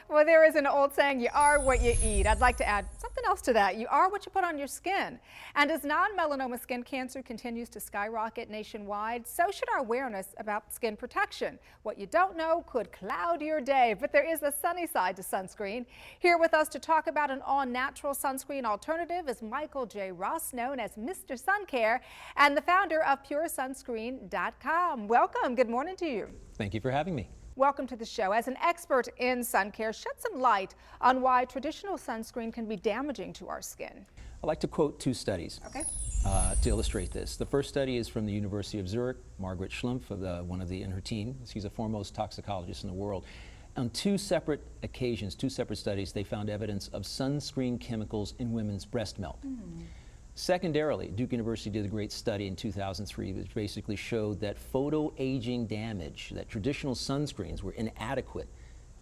Well, there is an old saying, you are what you eat. I'd like to add something else to that. You are what you put on your skin. And as non-melanoma skin cancer continues to skyrocket nationwide, so should our awareness about skin protection. What you don't know could cloud your day, but there is a sunny side to sunscreen. Here with us to talk about an all-natural sunscreen alternative is Michael J. Ross, known as Mr. Sun Care, and the founder of PureSunscreen.com. Welcome. Good morning to you. Thank you for having me. Welcome to the show. As an expert in sun care, shed some light on why traditional sunscreen can be damaging to our skin. I'd like to quote two studies to illustrate this. The first study is from the University of Zurich, Margaret Schlumpf, in her team. She's a foremost toxicologist in the world. On two separate occasions, two separate studies, they found evidence of sunscreen chemicals in women's breast milk. Secondarily, Duke University did a great study in 2003 which basically showed that photoaging damage, that traditional sunscreens were inadequate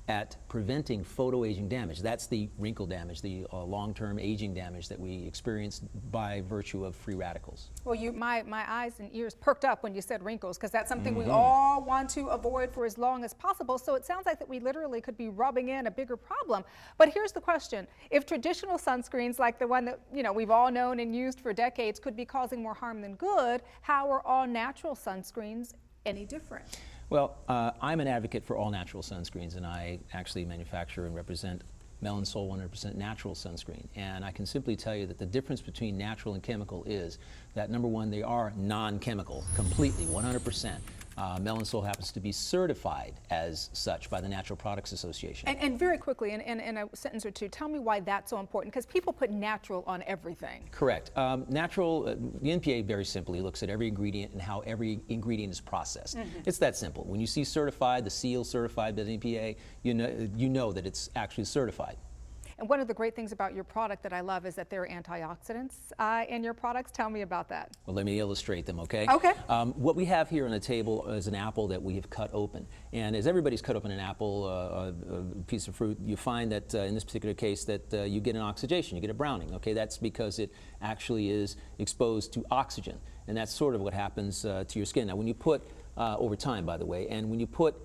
at preventing photoaging damage. That's the wrinkle damage, the long-term aging damage that we experience by virtue of free radicals. Well, my eyes and ears perked up when you said wrinkles, because that's something we all want to avoid for as long as possible. So it sounds like that we literally could be rubbing in a bigger problem. But here's the question. If traditional sunscreens like the one that we've all known and used for decades could be causing more harm than good, how are all natural sunscreens any different? Well, I'm an advocate for all natural sunscreens, and I actually manufacture and represent Melansol 100% natural sunscreen. And I can simply tell you that the difference between natural and chemical is that, number one, they are non-chemical, completely, 100%. Melansol happens to be certified as such by the Natural Products Association. And very quickly, in a sentence or two, tell me why that's so important, because people put natural on everything. Correct. Natural, the NPA very simply looks at every ingredient and how every ingredient is processed. It's that simple. When you see certified, the seal certified by the NPA, you know that it's actually certified. And one of the great things about your product that I love is that there are antioxidants in your products. Tell me about that. Well, let me illustrate them, okay? Okay. What we have here on the table is an apple that we have cut open. And as everybody's cut open an apple, a piece of fruit, you find that in this particular case that you get an oxidation, you get a browning, okay? That's because it actually is exposed to oxygen. And that's sort of what happens to your skin. Now, when you put, over time, by the way, and when you put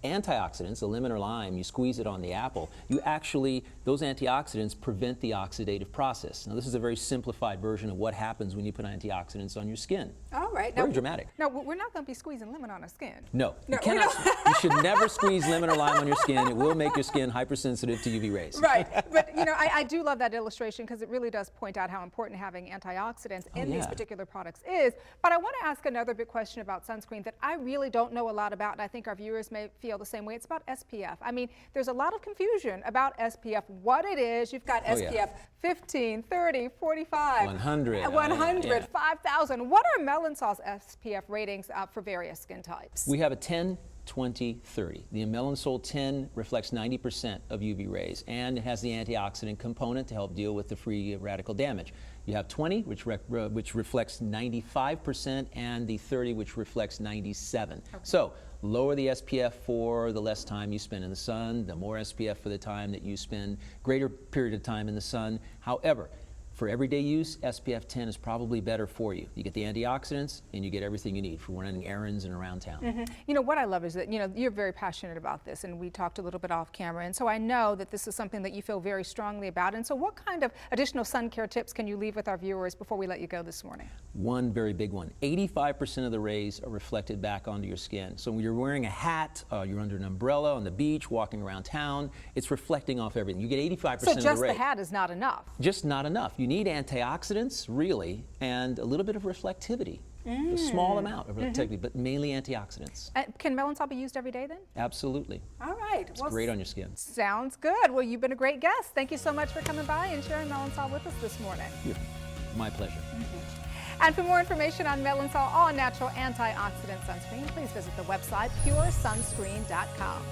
antioxidants, a lemon or lime, you squeeze it on the apple, those antioxidants prevent the oxidative process. Now, this is a very simplified version of what happens when you put antioxidants on your skin. All right. Very dramatic. No, we're not going to be squeezing lemon on our skin. No, you cannot. You should never squeeze lemon or lime on your skin. It will make your skin hypersensitive to UV rays. Right. But, I do love that illustration because it really does point out how important having antioxidants in these particular products is. But I want to ask another big question about sunscreen that I really don't know a lot about, and I think our viewers may feel the same way. It's about SPF. I mean, there's a lot of confusion about SPF, what it is. You've got SPF 15, 30, 45, 100, 5,000. What are Melansol's SPF ratings for various skin types? We have a 10, 20, 30. The Melansol 10 reflects 90% of UV rays, and it has the antioxidant component to help deal with the free radical damage. You have 20, which reflects 95%, and the 30, which reflects 97. Okay. So lower the SPF for the less time you spend in the sun, the more SPF for the time that you spend, greater period of time in the sun. However, for everyday use, SPF 10 is probably better for you. You get the antioxidants and you get everything you need for running errands and around town. What I love is that, you're very passionate about this, and we talked a little bit off camera, and so I know that this is something that you feel very strongly about. And so what kind of additional sun care tips can you leave with our viewers before we let you go this morning? One very big one. 85% of the rays are reflected back onto your skin. So when you're wearing a hat, you're under an umbrella on the beach, walking around town, it's reflecting off everything. You get 85% of the rays. So just the hat is not enough? Just not enough. You need antioxidants, really, and a little bit of reflectivity. A small amount of reflectivity, but mainly antioxidants. Can Melansol be used every day then? Absolutely. All right. It's great on your skin. Sounds good. Well, you've been a great guest. Thank you so much for coming by and sharing Melansol with us this morning. My pleasure. And for more information on Melansol all-natural antioxidant sunscreen, please visit the website PureSunscreen.com.